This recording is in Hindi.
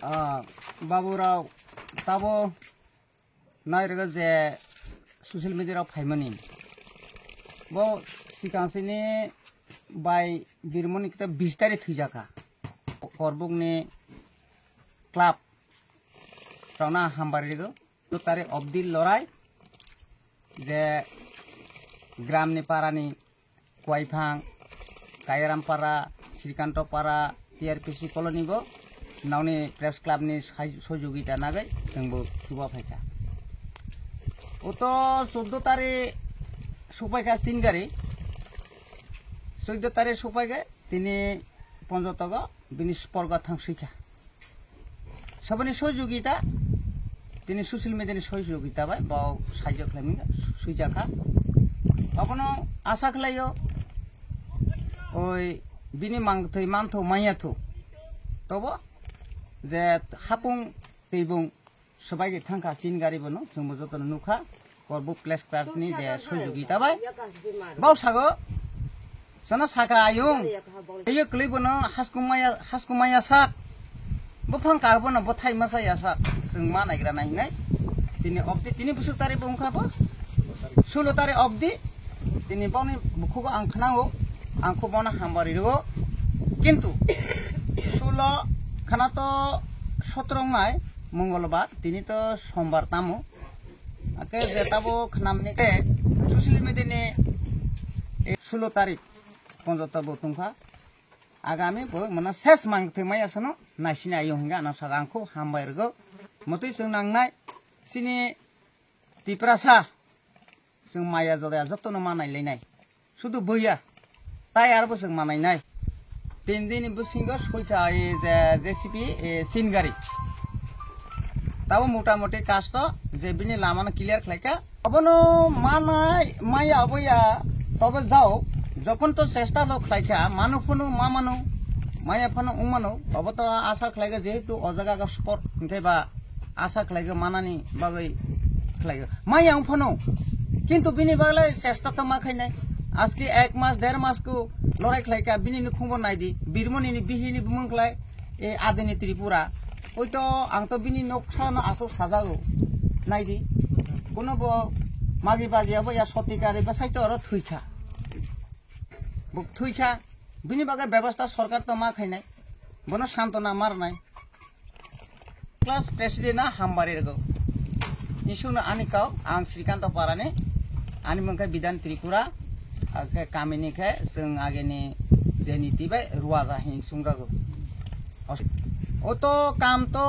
बाबुराव ताबो नायरग जे सोशल मीडिया फाइमनी बो सिकांसिनी बाय बिरमनी किता 20 तारिख थैजाका करबुकनि क्लाब रावना हामबारिगो तो तारे अब्दुल लराय जे ग्रामनि पारानि कयफां कायरामपारा श्रीकान्तपारा टीआरपीसी कॉलोनीबो नावनि प्रेस क्लाबनि सहयोगिता नागै जोंबो खुबा फायखा ओतो 14 तारिख सफायखा सिनगारि 14 तारिख सफायगे तिनि पंजतग बिनि स्पर्गा थांसैखा सबनि सहयोगिता तिनि सोशल मीडियानि सहयोगिता बाय बाव साहाय्य खालामि सुइजाखा अपनो आशा खालायो ओइ बिनि मांथै मानथौ मायाथौ तबो जे हापुं दैबुं सबाइगे थांखा सिनगारि बनो जोंबो जतन नुखा करबु प्लेस क्लाबनि जे सहयोगिता बाय बाव सागो सना साका आयुं एयो क्लैबनो हासकुमाया साक बफां कारबनो बथाय मासाया साक जों मा नायग्रा नायनाय दिनै अब्दि तिनि बोसोर तारिख बुंखाबो 16 तारिख अब्दि दिनै बावनि बुखौबो आं खानांगौ आंखौ बावना हामबारिगो किन्तु 16 खाना तो 17 नाय मंगलबार दिनै तो सोमबार तामो आके जेताबो खानामनि के सोशल मीडियानि 16 तारिख पंजतबो तुंखा आगामी बो मना शेष मांगथे मायासनो नासिनि आयो हंगा ना सागा आंखौ हामबारिगो मतै जों नांनाय सिनि तिप्रासा जों माया जदाया जतन मानायलायनाय शुधु बैया ताय आरो जों मानायनाय तीन दिन बुसिंग सयथा जे जेसीबी सिनगारि ताबो मोटामोटी कास्ट जे बिनि लामानो क्लियर खालायका अबनो मानाय माया अबया तबे जाओ যখন তো চেষ্টা লো খাইখা মানুফনো মা মানো মায়াফনো উমানো अब तो आशा खालायगा जेहेतु अजागा स्पट ओंखायबा आशा खालायगा मानानि बागै खालायगा माया उफनो किन्तु बिनि बागै चेष्टा तो मा खायनाय आजके 1 मास 1.5 मास को लराय खालायका बिनि नुखुंबो नायदि बिरमनिनि बिहिनि बुमंख्लाय ए आदिनि त्रिपुरा ओइतो आं तो बिनि नक्सानो आसो साजागो नायदि कोनोबो मागि बाजियाबो या सतिकारि बा साइतो आरो थैखा थैखा बिनि बागै व्यवस्था सरकार तो मा खायनाय बनो सान्त्वना मारनाय क्लास प्रेसिडेन्टआ हामबारिगो निसुनो आनिकाव आं श्रीकान्तपारानि आनि मंखाय बिधान त्रिपुरा आके कामिनिखे जों आगेनि जेनिति बाय रुवा जाहि सुंगागो ओतो काम तो